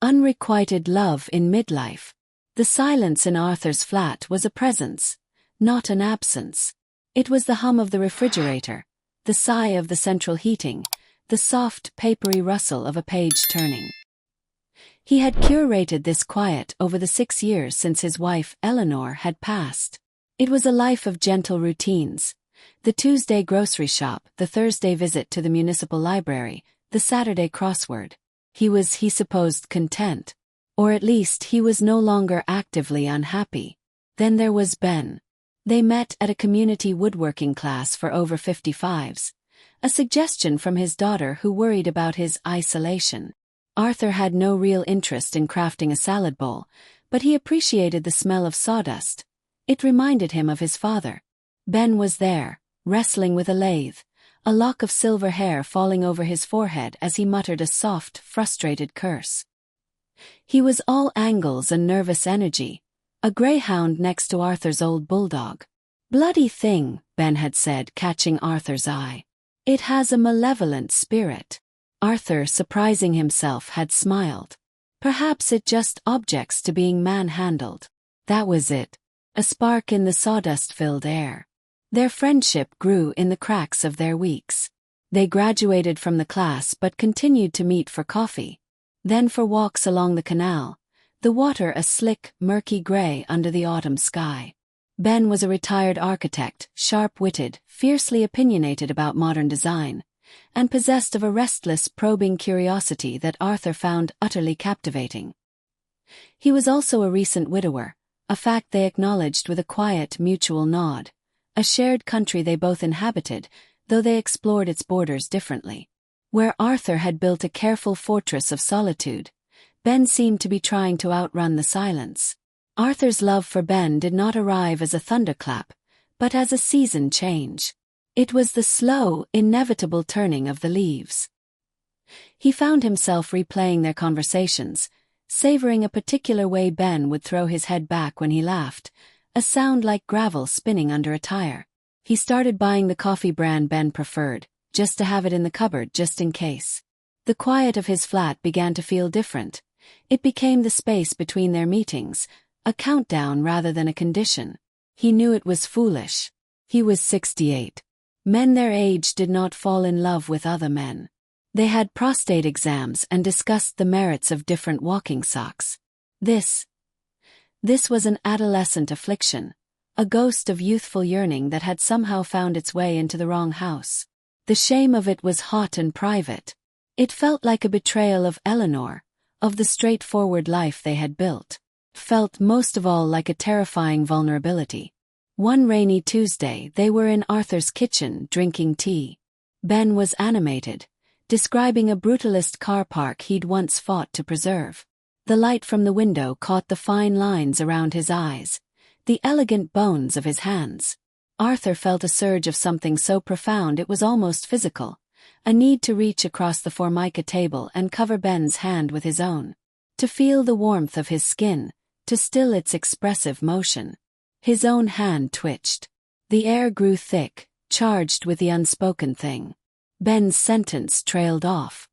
Unrequited love in midlife. The silence in Arthur's flat was a presence, not an absence. It was the hum of the refrigerator, the sigh of the central heating, the soft, papery rustle of a page turning. He had curated this quiet over the 6 years since his wife, Eleanor, had passed. It was a life of gentle routines. The Tuesday grocery shop, the Thursday visit to the municipal library, the Saturday crossword. He supposed, content. Or at least he was no longer actively unhappy. Then there was Ben. They met at a community woodworking class for over 55s. A suggestion from his daughter who worried about his isolation. Arthur had no real interest in crafting a salad bowl, but he appreciated the smell of sawdust. It reminded him of his father. Ben was there, wrestling with a lathe, a lock of silver hair falling over his forehead as he muttered a soft, frustrated curse. He was all angles and nervous energy, a greyhound next to Arthur's old bulldog. "Bloody thing," Ben had said, catching Arthur's eye. "It has a malevolent spirit." Arthur, surprising himself, had smiled. Perhaps it just objects to being manhandled. That was it. A spark in the sawdust-filled air. Their friendship grew in the cracks of their weeks. They graduated from the class but continued to meet for coffee. Then for walks along the canal, the water a slick, murky gray under the autumn sky. Ben was a retired architect, sharp-witted, fiercely opinionated about modern design, and possessed of a restless, probing curiosity that Arthur found utterly captivating. He was also a recent widower, a fact they acknowledged with a quiet, mutual nod. A shared country they both inhabited, though they explored its borders differently. Where Arthur had built a careful fortress of solitude, Ben seemed to be trying to outrun the silence. Arthur's love for Ben did not arrive as a thunderclap, but as a season change. It was the slow, inevitable turning of the leaves. He found himself replaying their conversations, savoring a particular way Ben would throw his head back when he laughed, a sound like gravel spinning under a tire. He started buying the coffee brand Ben preferred, just to have it in the cupboard just in case. The quiet of his flat began to feel different. It became the space between their meetings, a countdown rather than a condition. He knew it was foolish. He was 68. Men their age did not fall in love with other men. They had prostate exams and discussed the merits of different walking socks. This was an adolescent affliction, a ghost of youthful yearning that had somehow found its way into the wrong house. The shame of it was hot and private. It felt like a betrayal of Eleanor, of the straightforward life they had built. It felt most of all like a terrifying vulnerability. One rainy Tuesday they were in Arthur's kitchen drinking tea. Ben was animated, describing a brutalist car park he'd once fought to preserve. The light from the window caught the fine lines around his eyes, the elegant bones of his hands. Arthur felt a surge of something so profound it was almost physical, a need to reach across the formica table and cover Ben's hand with his own. To feel the warmth of his skin, to still its expressive motion. His own hand twitched. The air grew thick, charged with the unspoken thing. Ben's sentence trailed off.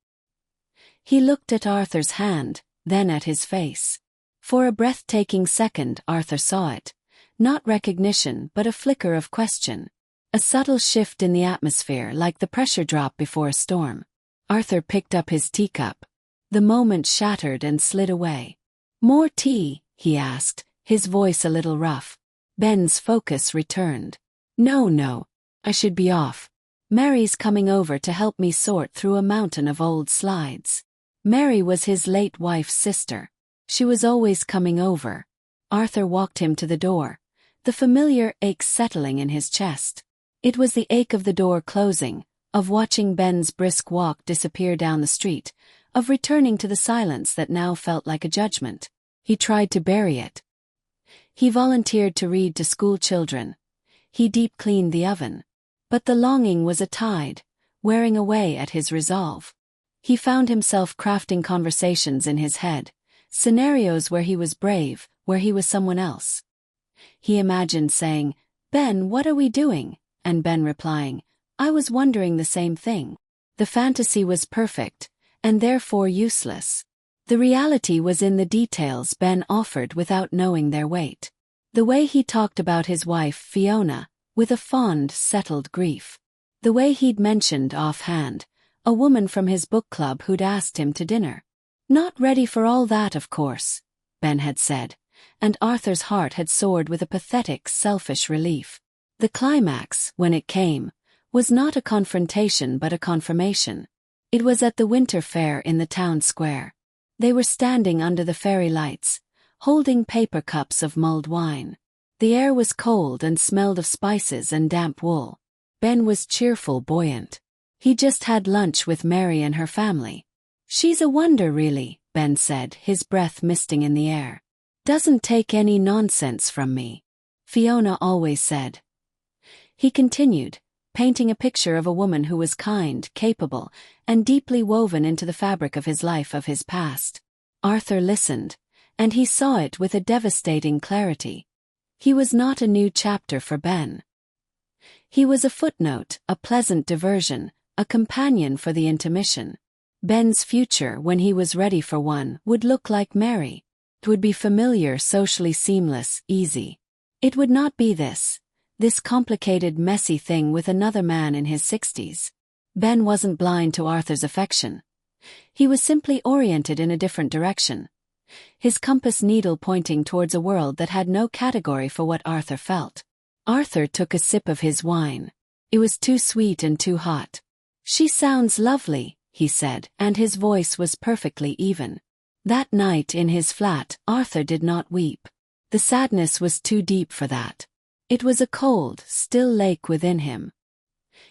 He looked at Arthur's hand, then at his face. For a breathtaking second Arthur saw it. Not recognition but a flicker of question. A subtle shift in the atmosphere like the pressure drop before a storm. Arthur picked up his teacup. The moment shattered and slid away. "More tea?" he asked, his voice a little rough. Ben's focus returned. No, I should be off. Mary's coming over to help me sort through a mountain of old slides. Mary was his late wife's sister. She was always coming over. Arthur walked him to the door, the familiar ache settling in his chest. It was the ache of the door closing, of watching Ben's brisk walk disappear down the street, of returning to the silence that now felt like a judgment. He tried to bury it. He volunteered to read to school children. He deep-cleaned the oven. But the longing was a tide, wearing away at his resolve. He found himself crafting conversations in his head, scenarios where he was brave, where he was someone else. He imagined saying, "Ben, what are we doing?" and Ben replying, "I was wondering the same thing." The fantasy was perfect, and therefore useless. The reality was in the details Ben offered without knowing their weight. The way he talked about his wife, Fiona, with a fond, settled grief. The way he'd mentioned offhand a woman from his book club who'd asked him to dinner. Not ready for all that, of course, Ben had said, and Arthur's heart had soared with a pathetic, selfish relief. The climax, when it came, was not a confrontation but a confirmation. It was at the winter fair in the town square. They were standing under the fairy lights, holding paper cups of mulled wine. The air was cold and smelled of spices and damp wool. Ben was cheerful, buoyant. He just had lunch with Mary and her family. "She's a wonder, really," Ben said, his breath misting in the air. "Doesn't take any nonsense from me. Fiona always said." He continued, painting a picture of a woman who was kind, capable, and deeply woven into the fabric of his life, of his past. Arthur listened, and he saw it with a devastating clarity. He was not a new chapter for Ben. He was a footnote, a pleasant diversion, a companion for the intermission. Ben's future, when he was ready for one, would look like Mary. It would be familiar, socially seamless, easy. It would not be this complicated, messy thing with another man in his 60s. Ben wasn't blind to Arthur's affection. He was simply oriented in a different direction. His compass needle pointing towards a world that had no category for what Arthur felt. Arthur took a sip of his wine. It was too sweet and too hot. "She sounds lovely," he said, and his voice was perfectly even. That night in his flat, Arthur did not weep. The sadness was too deep for that. It was a cold, still lake within him.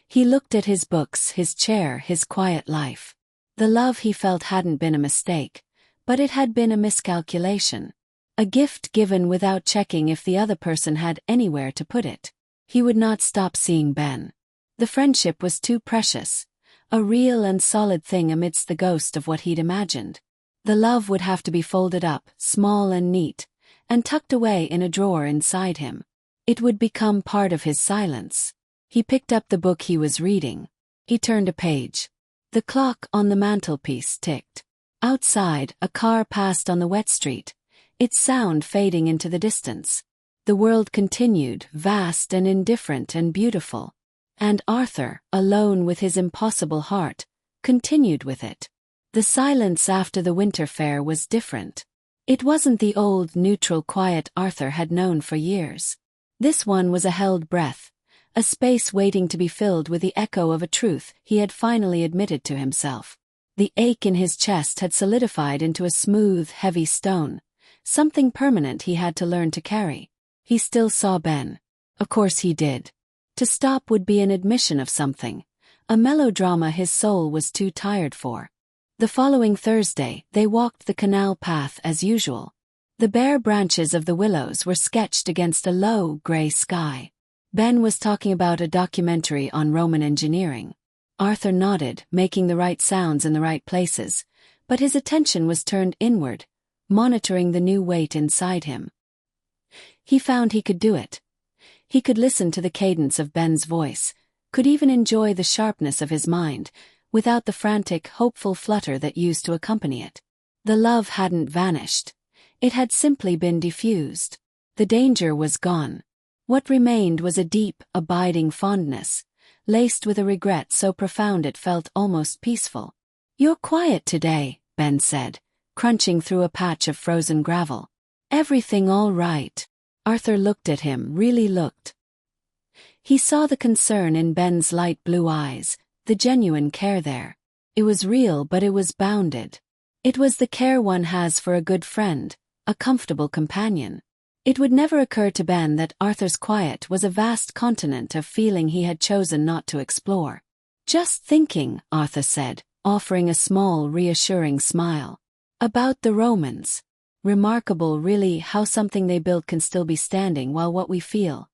He looked at his books, his chair, his quiet life. The love he felt hadn't been a mistake, but it had been a miscalculation. A gift given without checking if the other person had anywhere to put it. He would not stop seeing Ben. The friendship was too precious, a real and solid thing amidst the ghost of what he'd imagined. The love would have to be folded up, small and neat, and tucked away in a drawer inside him. It would become part of his silence. He picked up the book he was reading. He turned a page. The clock on the mantelpiece ticked. Outside, a car passed on the wet street, its sound fading into the distance. The world continued, vast and indifferent and beautiful. And Arthur, alone with his impossible heart, continued with it. The silence after the winter fair was different. It wasn't the old, neutral quiet Arthur had known for years. This one was a held breath, a space waiting to be filled with the echo of a truth he had finally admitted to himself. The ache in his chest had solidified into a smooth, heavy stone, something permanent he had to learn to carry. He still saw Ben. Of course he did. To stop would be an admission of something, a melodrama his soul was too tired for. The following Thursday, they walked the canal path as usual. The bare branches of the willows were sketched against a low, grey sky. Ben was talking about a documentary on Roman engineering. Arthur nodded, making the right sounds in the right places, but his attention was turned inward, monitoring the new weight inside him. He found he could do it. He could listen to the cadence of Ben's voice, could even enjoy the sharpness of his mind, without the frantic, hopeful flutter that used to accompany it. The love hadn't vanished. It had simply been diffused. The danger was gone. What remained was a deep, abiding fondness, laced with a regret so profound it felt almost peaceful. "You're quiet today," Ben said, crunching through a patch of frozen gravel. "Everything all right?" Arthur looked at him, really looked. He saw the concern in Ben's light blue eyes, the genuine care there. It was real, but it was bounded. It was the care one has for a good friend, a comfortable companion. It would never occur to Ben that Arthur's quiet was a vast continent of feeling he had chosen not to explore. "Just thinking," Arthur said, offering a small, reassuring smile. "About the Romans. Remarkable, really, how something they built can still be standing while what we feel.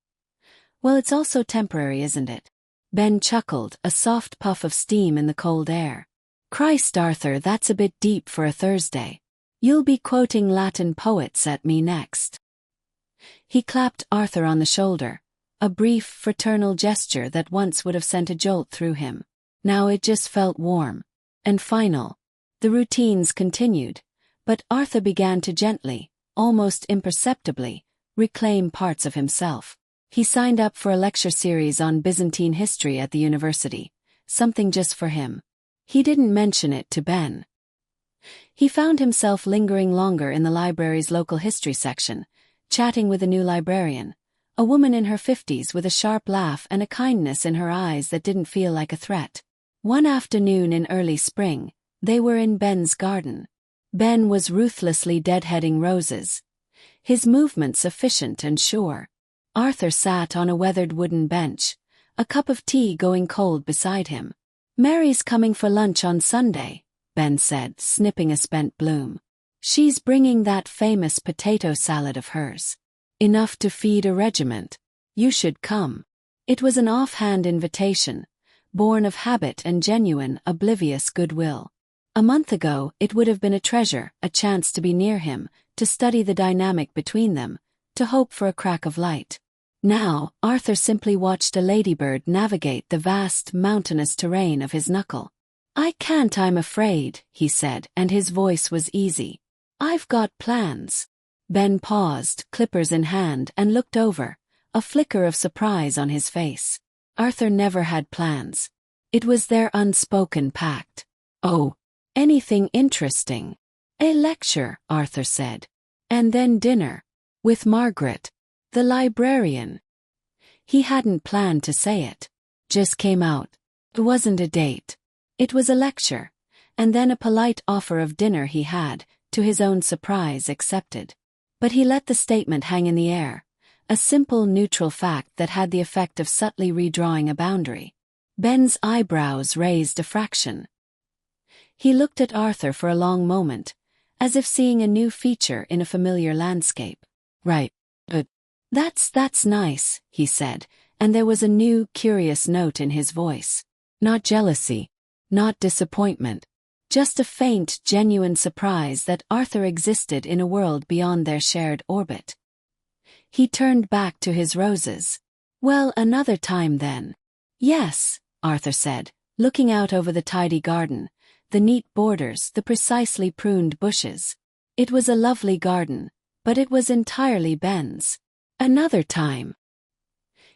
Well, it's also temporary, isn't it?" Ben chuckled, a soft puff of steam in the cold air. "Christ, Arthur, that's a bit deep for a Thursday. You'll be quoting Latin poets at me next." He clapped Arthur on the shoulder, a brief, fraternal gesture that once would have sent a jolt through him. Now it just felt warm and final. The routines continued, But Arthur began to gently, almost imperceptibly, reclaim parts of himself. He signed up for a lecture series on Byzantine history at the university, something just for him. He didn't mention it to Ben. He found himself lingering longer in the library's local history section, chatting with a new librarian, a woman in her 50s with a sharp laugh and a kindness in her eyes that didn't feel like a threat. One afternoon in early spring, they were in Ben's garden. Ben was ruthlessly deadheading roses, his movements efficient and sure. Arthur sat on a weathered wooden bench, a cup of tea going cold beside him. "Mary's coming for lunch on Sunday," Ben said, snipping a spent bloom. "She's bringing that famous potato salad of hers. Enough to feed a regiment. You should come." It was an offhand invitation, born of habit and genuine, oblivious goodwill. A month ago, it would have been a treasure, a chance to be near him, to study the dynamic between them, to hope for a crack of light. Now, Arthur simply watched a ladybird navigate the vast, mountainous terrain of his knuckle. "I can't, I'm afraid," he said, and his voice was easy. "I've got plans." Ben paused, clippers in hand, and looked over, a flicker of surprise on his face. Arthur never had plans. It was their unspoken pact. "Oh, anything interesting?" "A lecture," Arthur said. "And then dinner. With Margaret, the librarian." He hadn't planned to say it. Just came out. It wasn't a date. It was a lecture, and then a polite offer of dinner he had, to his own surprise, accepted. But he let the statement hang in the air, a simple neutral fact that had the effect of subtly redrawing a boundary. Ben's eyebrows raised a fraction. He looked at Arthur for a long moment, as if seeing a new feature in a familiar landscape. "Right. But that's nice," he said, and there was a new, curious note in his voice. Not jealousy, not disappointment, just a faint, genuine surprise that Arthur existed in a world beyond their shared orbit. He turned back to his roses. "Well, another time then." "Yes," Arthur said, looking out over the tidy garden, the neat borders, the precisely pruned bushes. It was a lovely garden, but it was entirely Ben's. "Another time."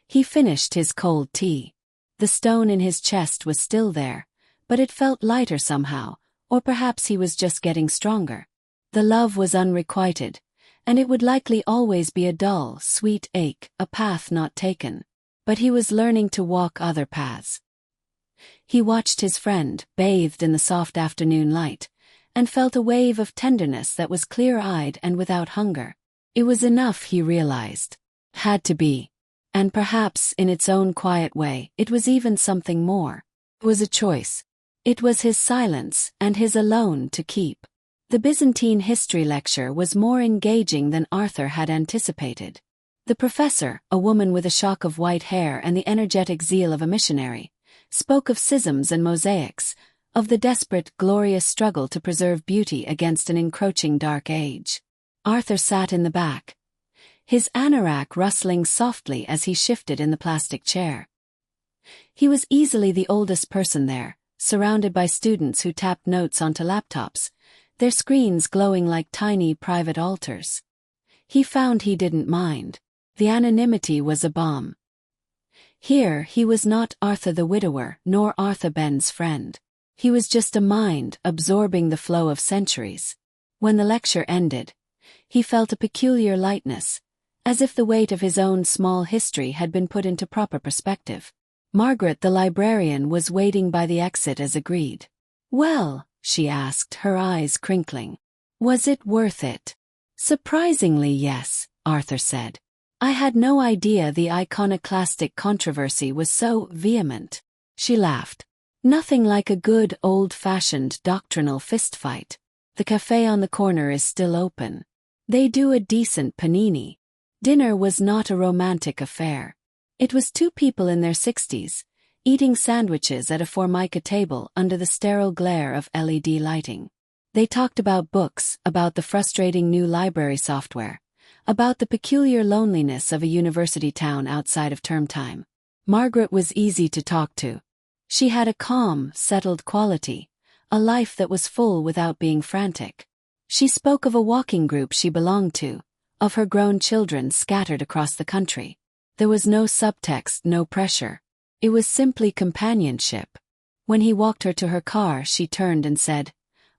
He finished his cold tea. The stone in his chest was still there, but it felt lighter somehow, or perhaps he was just getting stronger. The love was unrequited, and it would likely always be a dull, sweet ache, a path not taken. But he was learning to walk other paths. He watched his friend, bathed in the soft afternoon light, and felt a wave of tenderness that was clear-eyed and without hunger. It was enough, he realized. Had to be. And perhaps, in its own quiet way, it was even something more. It was a choice. It was his silence, and his alone to keep. The Byzantine history lecture was more engaging than Arthur had anticipated. The professor, a woman with a shock of white hair and the energetic zeal of a missionary, spoke of schisms and mosaics, of the desperate, glorious struggle to preserve beauty against an encroaching dark age. Arthur sat in the back, his anorak rustling softly as he shifted in the plastic chair. He was easily the oldest person there, surrounded by students who tapped notes onto laptops, their screens glowing like tiny private altars. He found he didn't mind. The anonymity was a balm. Here he was not Arthur the widower, nor Arthur Ben's friend. He was just a mind absorbing the flow of centuries. When the lecture ended, he felt a peculiar lightness, as if the weight of his own small history had been put into proper perspective. Margaret the librarian was waiting by the exit as agreed. "Well," she asked, her eyes crinkling, "was it worth it?" "Surprisingly, yes," Arthur said. "I had no idea the iconoclastic controversy was so vehement." She laughed. "Nothing like a good old-fashioned doctrinal fistfight. The cafe on the corner is still open. They do a decent panini." Dinner was not a romantic affair. It was two people in their 60s, eating sandwiches at a formica table under the sterile glare of LED lighting. They talked about books, about the frustrating new library software, about the peculiar loneliness of a university town outside of term time. Margaret was easy to talk to. She had a calm, settled quality, a life that was full without being frantic. She spoke of a walking group she belonged to, of her grown children scattered across the country. There was no subtext, no pressure. It was simply companionship. When he walked her to her car, she turned and said,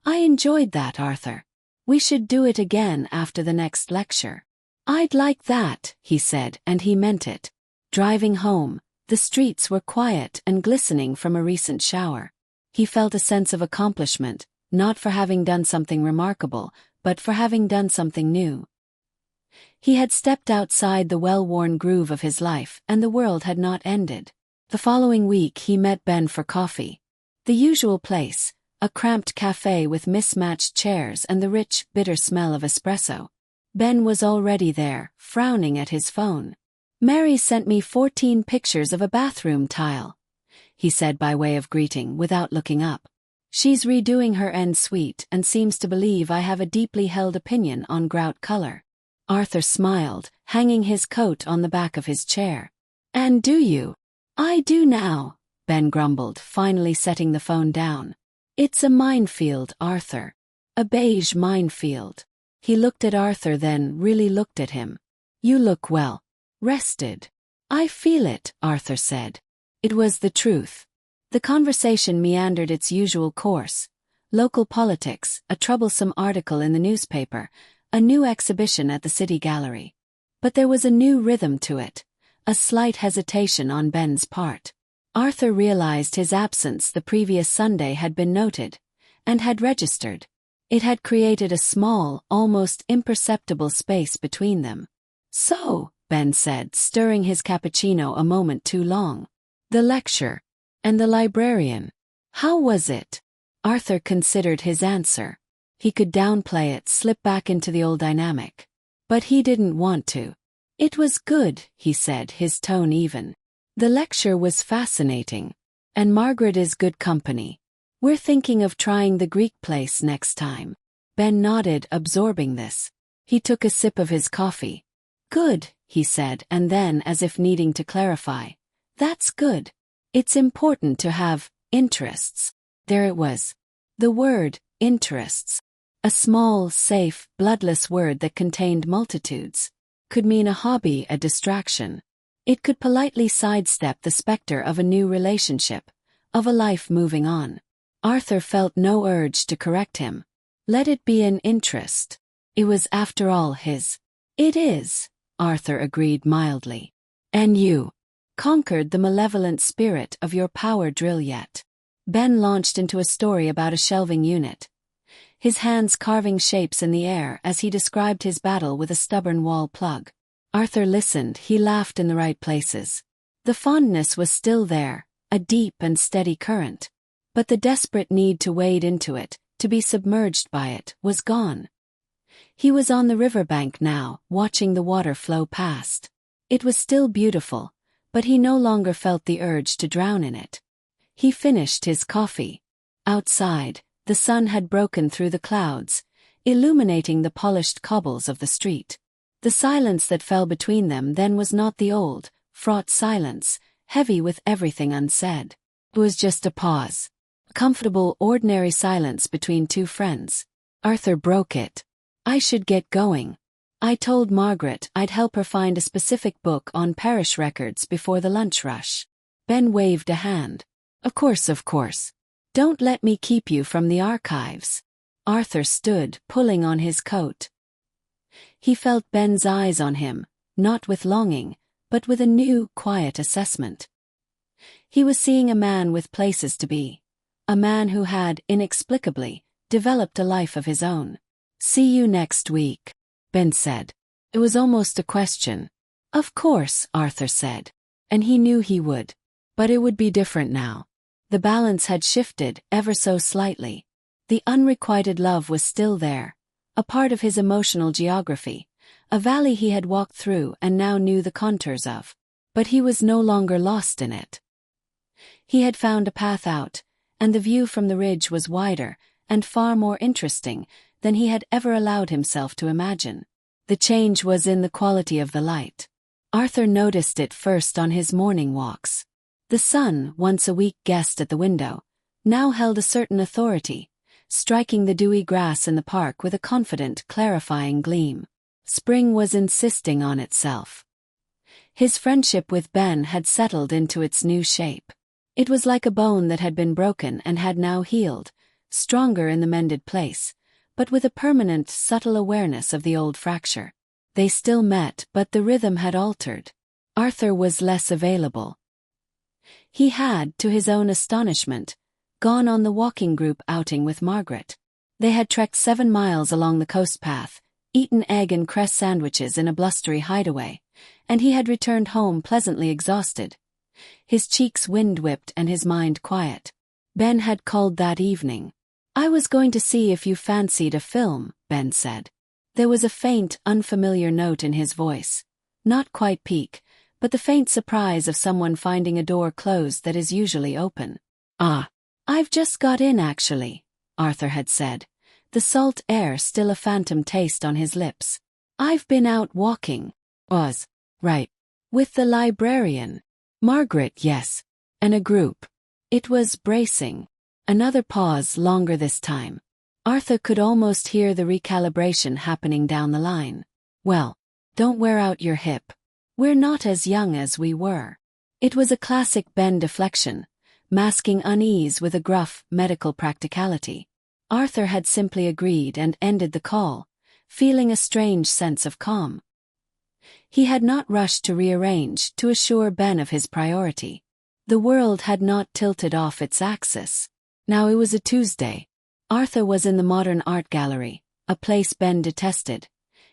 "I enjoyed that, Arthur. We should do it again after the next lecture." "I'd like that," he said, and he meant it. Driving home, the streets were quiet and glistening from a recent shower. He felt a sense of accomplishment, not for having done something remarkable, but for having done something new. He had stepped outside the well-worn groove of his life, and the world had not ended. The following week he met Ben for coffee. The usual place, a cramped cafe with mismatched chairs and the rich, bitter smell of espresso. Ben was already there, frowning at his phone. "Mary sent me 14 pictures of a bathroom tile," he said by way of greeting without looking up. "She's redoing her en suite and seems to believe I have a deeply held opinion on grout color." Arthur smiled, hanging his coat on the back of his chair. "And do you?" "I do now," Ben grumbled, finally setting the phone down. "It's a minefield, Arthur. A beige minefield." He looked at Arthur, then really looked at him. "You look well rested." "I feel it," Arthur said. It was the truth. The conversation meandered its usual course. Local politics, a troublesome article in the newspaper, a new exhibition at the city gallery. But there was a new rhythm to it, a slight hesitation on Ben's part. Arthur realized his absence the previous Sunday had been noted, and had registered. It had created a small, almost imperceptible space between them. "So," Ben said, stirring his cappuccino a moment too long. "The lecture. And the librarian. How was it?" Arthur considered his answer. He could downplay it, slip back into the old dynamic. But he didn't want to. "It was good," he said, his tone even. "The lecture was fascinating. And Margaret is good company. We're thinking of trying the Greek place next time." Ben nodded, absorbing this. He took a sip of his coffee. "Good," he said, and then, as if needing to clarify, "That's good. It's important to have interests." There it was. The word, interests. A small, safe, bloodless word that contained multitudes. Could mean a hobby, a distraction. It could politely sidestep the specter of a new relationship, of a life moving on. Arthur felt no urge to correct him. Let it be an interest. It was, after all, his. "It is," Arthur agreed mildly. "And you conquered the malevolent spirit of your power drill yet?" Ben launched into a story about a shelving unit, his hands carving shapes in the air as he described his battle with a stubborn wall plug. Arthur listened, he laughed in the right places. The fondness was still there, a deep and steady current. But the desperate need to wade into it, to be submerged by it, was gone. He was on the riverbank now, watching the water flow past. It was still beautiful, but he no longer felt the urge to drown in it. He finished his coffee. Outside, the sun had broken through the clouds, illuminating the polished cobbles of the street. The silence that fell between them then was not the old, fraught silence, heavy with everything unsaid. It was just a pause. Comfortable, ordinary silence between two friends. Arthur broke it. "I should get going. I told Margaret I'd help her find a specific book on parish records before the lunch rush." Ben waved a hand. Of course. Don't let me keep you from the archives." Arthur stood, pulling on his coat. He felt Ben's eyes on him, not with longing, but with a new, quiet assessment. He was seeing a man with places to be. A man who had, inexplicably, developed a life of his own. "See you next week," Ben said. It was almost a question. "Of course," Arthur said. And he knew he would. But it would be different now. The balance had shifted, ever so slightly. The unrequited love was still there, a part of his emotional geography, a valley he had walked through and now knew the contours of. But he was no longer lost in it. He had found a path out, and the view from the ridge was wider, and far more interesting, than he had ever allowed himself to imagine. The change was in the quality of the light. Arthur noticed it first on his morning walks. The sun, once a weak guest at the window, now held a certain authority, striking the dewy grass in the park with a confident, clarifying gleam. Spring was insisting on itself. His friendship with Ben had settled into its new shape. It was like a bone that had been broken and had now healed, stronger in the mended place, but with a permanent, subtle awareness of the old fracture. They still met, but the rhythm had altered. Arthur was less available. He had, to his own astonishment, gone on the walking group outing with Margaret. They had trekked 7 miles along the coast path, eaten egg and cress sandwiches in a blustery hideaway, and he had returned home pleasantly exhausted, his cheeks wind-whipped and his mind quiet. Ben had called that evening. "I was going to see if you fancied a film," Ben said. There was a faint, unfamiliar note in his voice. Not quite pique, but the faint surprise of someone finding a door closed that is usually open. "Ah, I've just got in actually," Arthur had said, the salt air still a phantom taste on his lips. "I've been out walking." "Was, right. With the librarian." "Margaret, yes. And a group." It was bracing. Another pause, longer this time. Arthur could almost hear the recalibration happening down the line. "Well, don't wear out your hip. We're not as young as we were." It was a classic Ben deflection, masking unease with a gruff, medical practicality. Arthur had simply agreed and ended the call, feeling a strange sense of calm. He had not rushed to rearrange to assure Ben of his priority. The world had not tilted off its axis. Now it was a Tuesday. Arthur was in the Modern Art Gallery, a place Ben detested.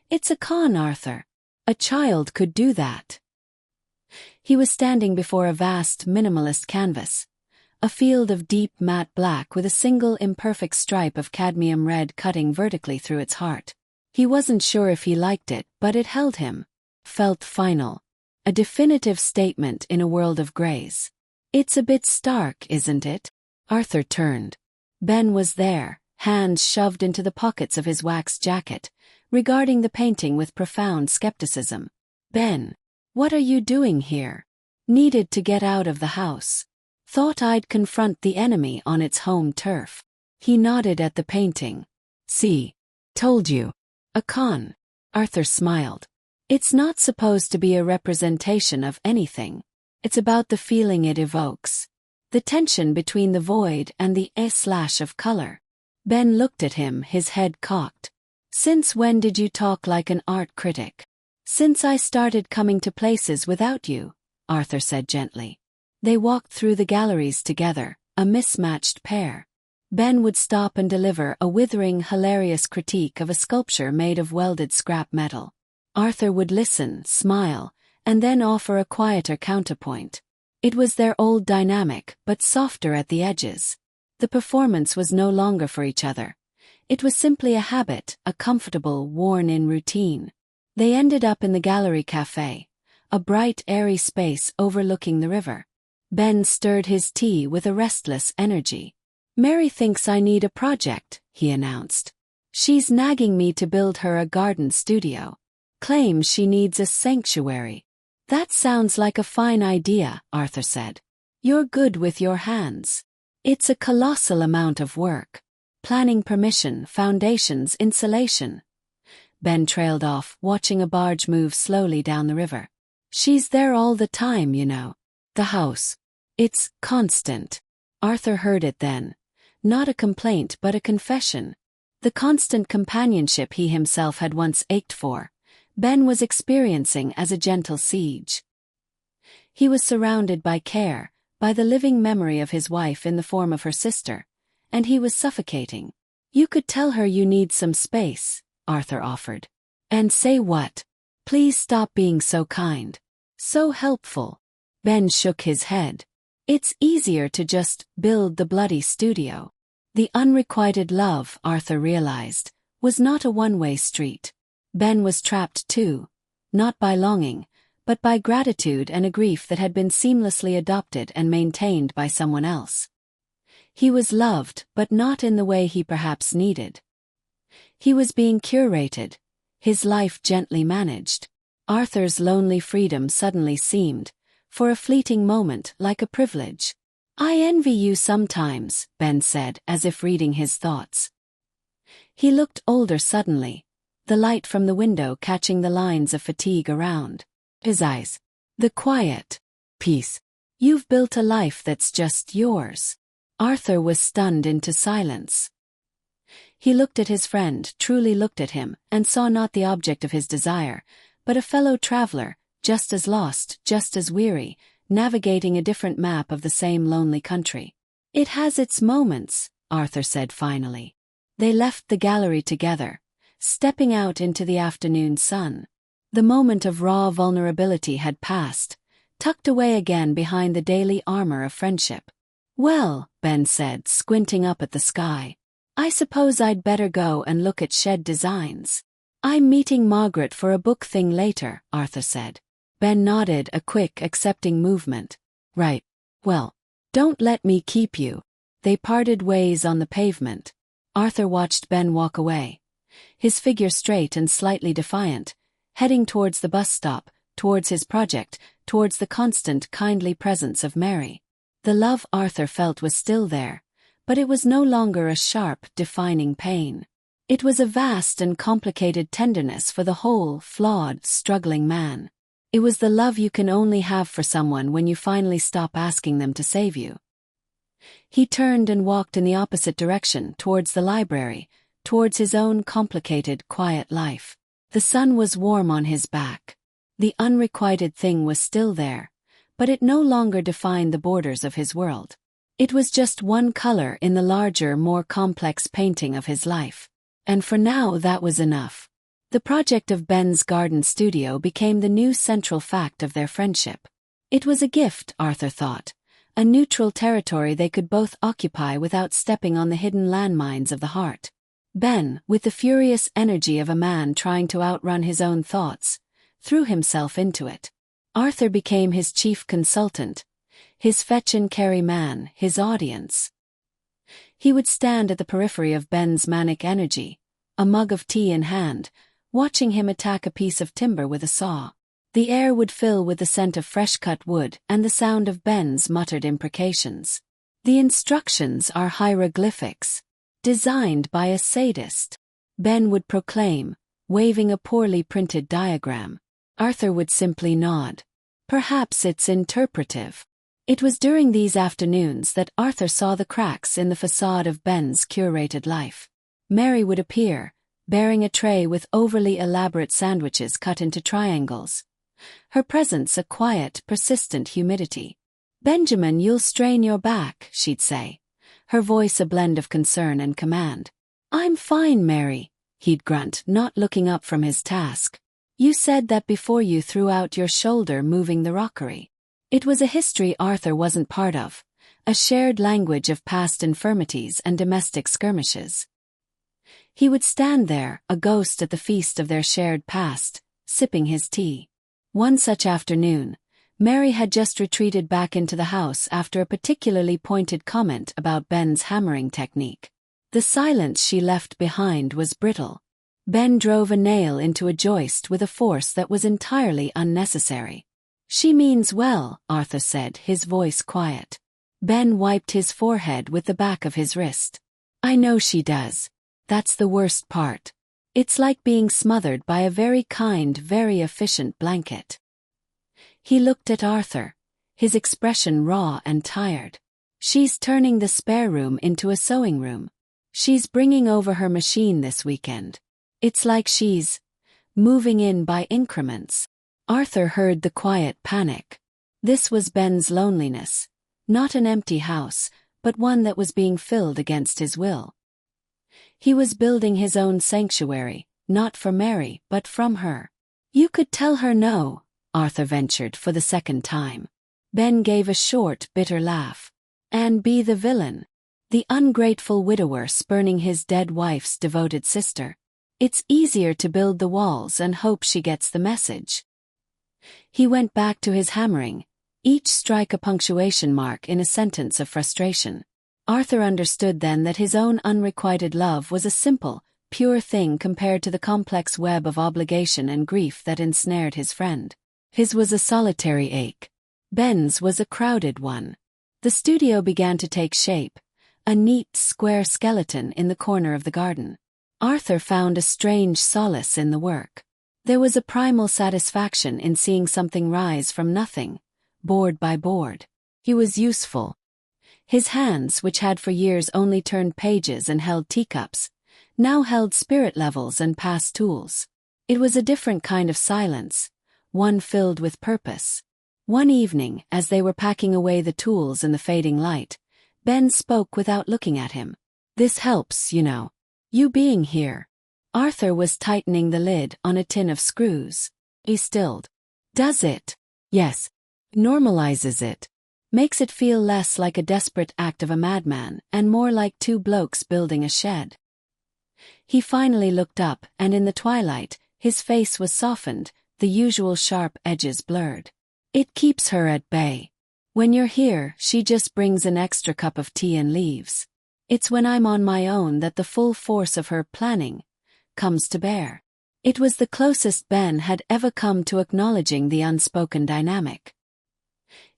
"It's a con, Arthur. A child could do that." He was standing before a vast, minimalist canvas, a field of deep matte black with a single imperfect stripe of cadmium red cutting vertically through its heart. He wasn't sure if he liked it, but it held him. Felt final. A definitive statement in a world of grays. "It's a bit stark, isn't it?" Arthur turned. Ben was there, hands shoved into the pockets of his waxed jacket, regarding the painting with profound skepticism. "Ben, what are you doing here?" "Needed to get out of the house. Thought I'd confront the enemy on its home turf." He nodded at the painting. "See. Told you. A con." Arthur smiled. "It's not supposed to be a representation of anything. It's about the feeling it evokes. The tension between the void and the slash of color." Ben looked at him, his head cocked. "Since when did you talk like an art critic?" "Since I started coming to places without you," Arthur said gently. They walked through the galleries together, a mismatched pair. Ben would stop and deliver a withering, hilarious critique of a sculpture made of welded scrap metal. Arthur would listen, smile, and then offer a quieter counterpoint. It was their old dynamic, but softer at the edges. The performance was no longer for each other. It was simply a habit, a comfortable, worn-in routine. They ended up in the gallery cafe, a bright, airy space overlooking the river. Ben stirred his tea with a restless energy. "Mary thinks I need a project," he announced. "She's nagging me to build her a garden studio. Claims she needs a sanctuary." "That sounds like a fine idea," Arthur said. "You're good with your hands." "It's a colossal amount of work. Planning permission, foundations, insulation." Ben trailed off, watching a barge move slowly down the river. "She's there all the time, you know. The house. It's constant." Arthur heard it then. Not a complaint but a confession. The constant companionship he himself had once ached for, Ben was experiencing as a gentle siege. He was surrounded by care, by the living memory of his wife in the form of her sister, and he was suffocating. "You could tell her you need some space," Arthur offered. "And say what? Please stop being so kind. So helpful." Ben shook his head. "It's easier to just build the bloody studio." The unrequited love, Arthur realized, was not a one-way street. Ben was trapped too, not by longing, but by gratitude and a grief that had been seamlessly adopted and maintained by someone else. He was loved, but not in the way he perhaps needed. He was being curated, his life gently managed. Arthur's lonely freedom suddenly seemed, for a fleeting moment, like a privilege. I envy you sometimes, Ben said, as if reading his thoughts. He looked older suddenly, the light from the window catching the lines of fatigue around his eyes. The quiet peace. You've built a life that's just yours. Arthur was stunned into silence. He looked at his friend, truly looked at him, and saw not the object of his desire, but a fellow traveler, just as lost, just as weary, navigating a different map of the same lonely country. It has its moments, Arthur said finally. They left the gallery together, stepping out into the afternoon sun. The moment of raw vulnerability had passed, tucked away again behind the daily armor of friendship. Well, Ben said, squinting up at the sky, I suppose I'd better go and look at shed designs. I'm meeting Margaret for a book thing later, Arthur said. Ben nodded, a quick, accepting movement. Right. Well, don't let me keep you. They parted ways on the pavement. Arthur watched Ben walk away, his figure straight and slightly defiant, heading towards the bus stop, towards his project, towards the constant, kindly presence of Mary. The love Arthur felt was still there, but it was no longer a sharp, defining pain. It was a vast and complicated tenderness for the whole, flawed, struggling man. It was the love you can only have for someone when you finally stop asking them to save you. He turned and walked in the opposite direction, towards the library, towards his own complicated, quiet life. The sun was warm on his back. The unrequited thing was still there, but it no longer defined the borders of his world. It was just one color in the larger, more complex painting of his life. And for now that was enough. The project of Ben's garden studio became the new central fact of their friendship. It was a gift, Arthur thought, a neutral territory they could both occupy without stepping on the hidden landmines of the heart. Ben, with the furious energy of a man trying to outrun his own thoughts, threw himself into it. Arthur became his chief consultant, his fetch and carry man, his audience. He would stand at the periphery of Ben's manic energy, a mug of tea in hand, watching him attack a piece of timber with a saw. The air would fill with the scent of fresh-cut wood and the sound of Ben's muttered imprecations. The instructions are hieroglyphics, designed by a sadist, Ben would proclaim, waving a poorly printed diagram. Arthur would simply nod. Perhaps it's interpretive. It was during these afternoons that Arthur saw the cracks in the facade of Ben's curated life. Mary would appear, bearing a tray with overly elaborate sandwiches cut into triangles. Her presence a quiet, persistent humidity. "Benjamin, you'll strain your back," she'd say, her voice a blend of concern and command. "I'm fine, Mary," he'd grunt, not looking up from his task. "You said that before you threw out your shoulder moving the rockery." It was a history Arthur wasn't part of, a shared language of past infirmities and domestic skirmishes. He would stand there, a ghost at the feast of their shared past, sipping his tea. One such afternoon, Mary had just retreated back into the house after a particularly pointed comment about Ben's hammering technique. The silence she left behind was brittle. Ben drove a nail into a joist with a force that was entirely unnecessary. "She means well," Arthur said, his voice quiet. Ben wiped his forehead with the back of his wrist. "I know she does. That's the worst part. It's like being smothered by a very kind, very efficient blanket." He looked at Arthur, his expression raw and tired. "She's turning the spare room into a sewing room. She's bringing over her machine this weekend. It's like she's moving in by increments." Arthur heard the quiet panic. This was Ben's loneliness, not an empty house, but one that was being filled against his will. He was building his own sanctuary, not for Mary, but from her. "You could tell her no," Arthur ventured for the second time. Ben gave a short, bitter laugh. "And be the villain. The ungrateful widower spurning his dead wife's devoted sister. It's easier to build the walls and hope she gets the message." He went back to his hammering, each strike a punctuation mark in a sentence of frustration. Arthur understood then that his own unrequited love was a simple, pure thing compared to the complex web of obligation and grief that ensnared his friend. His was a solitary ache. Ben's was a crowded one. The studio began to take shape, a neat, square skeleton in the corner of the garden. Arthur found a strange solace in the work. There was a primal satisfaction in seeing something rise from nothing, board by board. He was useful. His hands, which had for years only turned pages and held teacups, now held spirit levels and past tools. It was a different kind of silence, one filled with purpose. One evening, as they were packing away the tools in the fading light, Ben spoke without looking at him. "This helps, you know. You being here." Arthur was tightening the lid on a tin of screws. He stilled. "Does it?" "Yes. Normalizes it. Makes it feel less like a desperate act of a madman and more like two blokes building a shed." He finally looked up, and in the twilight, his face was softened, the usual sharp edges blurred. "It keeps her at bay. When you're here, she just brings an extra cup of tea and leaves. It's when I'm on my own that the full force of her planning comes to bear." It was the closest Ben had ever come to acknowledging the unspoken dynamic.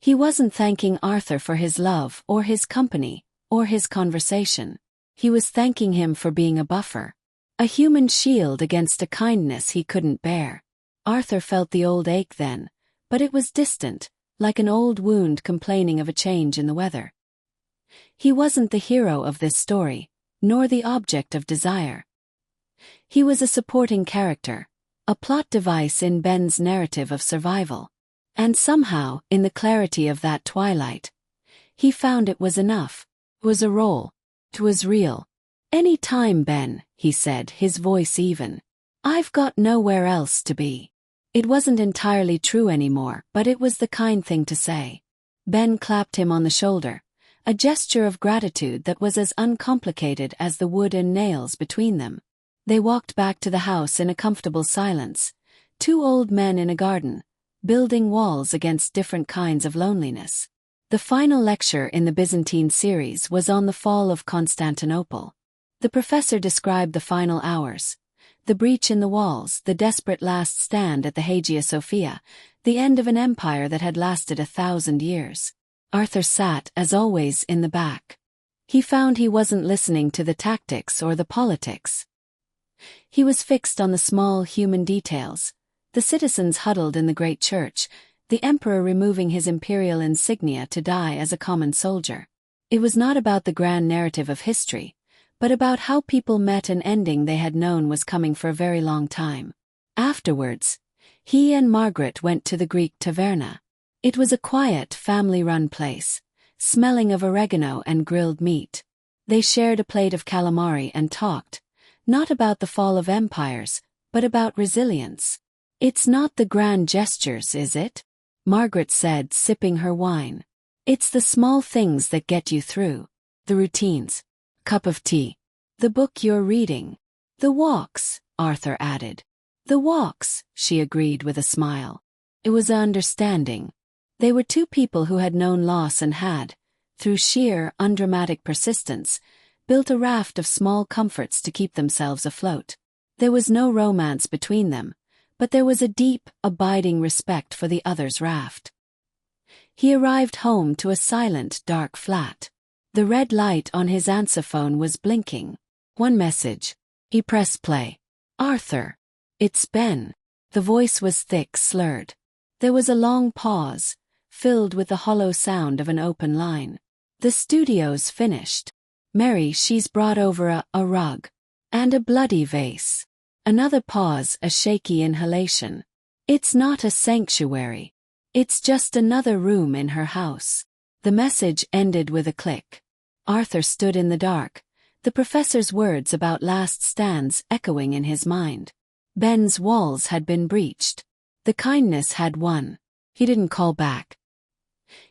He wasn't thanking Arthur for his love or his company or his conversation. He was thanking him for being a buffer, a human shield against a kindness he couldn't bear. Arthur felt the old ache then, but it was distant, like an old wound complaining of a change in the weather. He wasn't the hero of this story, nor the object of desire. He was a supporting character, a plot device in Ben's narrative of survival. And somehow, in the clarity of that twilight, he found it was enough. It was a role. It was real. "Any time, Ben," he said, his voice even. "I've got nowhere else to be." It wasn't entirely true anymore, but it was the kind thing to say. Ben clapped him on the shoulder, a gesture of gratitude that was as uncomplicated as the wood and nails between them. They walked back to the house in a comfortable silence, two old men in a garden, building walls against different kinds of loneliness. The final lecture in the Byzantine series was on the fall of Constantinople. The professor described the final hours, the breach in the walls, the desperate last stand at the Hagia Sophia, the end of an empire that had lasted 1,000 years. Arthur sat, as always, in the back. He found he wasn't listening to the tactics or the politics. He was fixed on the small human details, the citizens huddled in the great church, the emperor removing his imperial insignia to die as a common soldier. It was not about the grand narrative of history, but about how people met an ending they had known was coming for a very long time. Afterwards, he and Margaret went to the Greek taverna. It was a quiet, family-run place, smelling of oregano and grilled meat. They shared a plate of calamari and talked, not about the fall of empires, but about resilience. "It's not the grand gestures, is it?" Margaret said, sipping her wine. "It's the small things that get you through. The routines. Cup of tea. The book you're reading. The walks," Arthur added. "The walks," she agreed with a smile. It was an understanding. They were two people who had known loss and had, through sheer, undramatic persistence, built a raft of small comforts to keep themselves afloat. There was no romance between them, but there was a deep, abiding respect for the other's raft. He arrived home to a silent, dark flat. The red light on his answer phone was blinking. One message. He pressed play. "Arthur. It's Ben." The voice was thick, slurred. There was a long pause, filled with the hollow sound of an open line. "The studio's finished. Mary, she's brought over a rug. And a bloody vase." Another pause, a shaky inhalation. "It's not a sanctuary. It's just another room in her house." The message ended with a click. Arthur stood in the dark, the professor's words about last stands echoing in his mind. Ben's walls had been breached. The kindness had won. He didn't call back.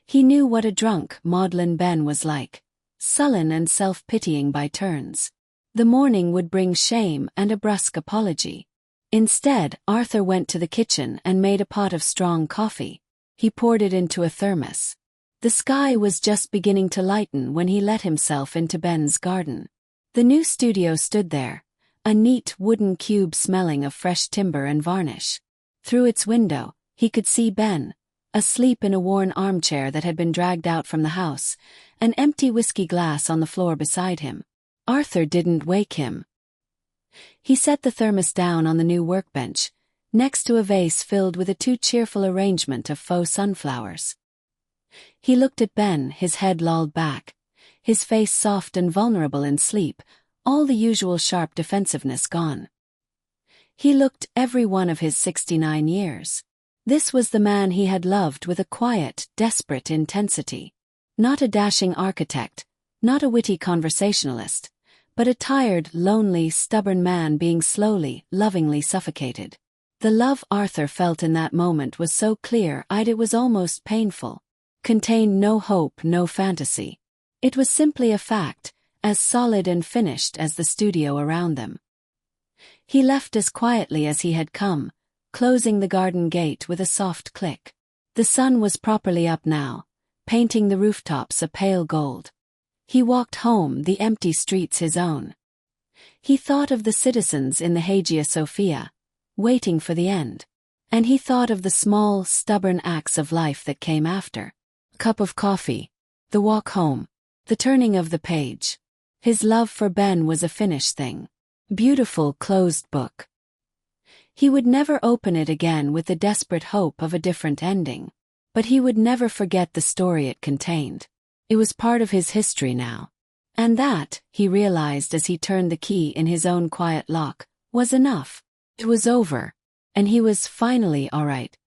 He knew what a drunk, maudlin Ben was like, sullen and self-pitying by turns. The morning would bring shame and a brusque apology. Instead, Arthur went to the kitchen and made a pot of strong coffee. He poured it into a thermos. The sky was just beginning to lighten when he let himself into Ben's garden. The new studio stood there, a neat wooden cube smelling of fresh timber and varnish. Through its window, he could see Ben, asleep in a worn armchair that had been dragged out from the house, an empty whiskey glass on the floor beside him. Arthur didn't wake him. He set the thermos down on the new workbench, next to a vase filled with a too cheerful arrangement of faux sunflowers. He looked at Ben, his head lolled back, his face soft and vulnerable in sleep, all the usual sharp defensiveness gone. He looked every one of his 69 years. This was the man he had loved with a quiet, desperate intensity. Not a dashing architect, not a witty conversationalist, but a tired, lonely, stubborn man being slowly, lovingly suffocated. The love Arthur felt in that moment was so clear-eyed it was almost painful. Contained no hope, no fantasy. It was simply a fact, as solid and finished as the studio around them. He left as quietly as he had come, closing the garden gate with a soft click. The sun was properly up now, painting the rooftops a pale gold. He walked home, the empty streets his own. He thought of the citizens in the Hagia Sophia, waiting for the end. And he thought of the small, stubborn acts of life that came after. Cup of coffee, the walk home, the turning of the page. His love for Ben was a finished thing. Beautiful closed book. He would never open it again with the desperate hope of a different ending. But he would never forget the story it contained. It was part of his history now. And that, he realized as he turned the key in his own quiet lock, was enough. It was over. And he was finally all right.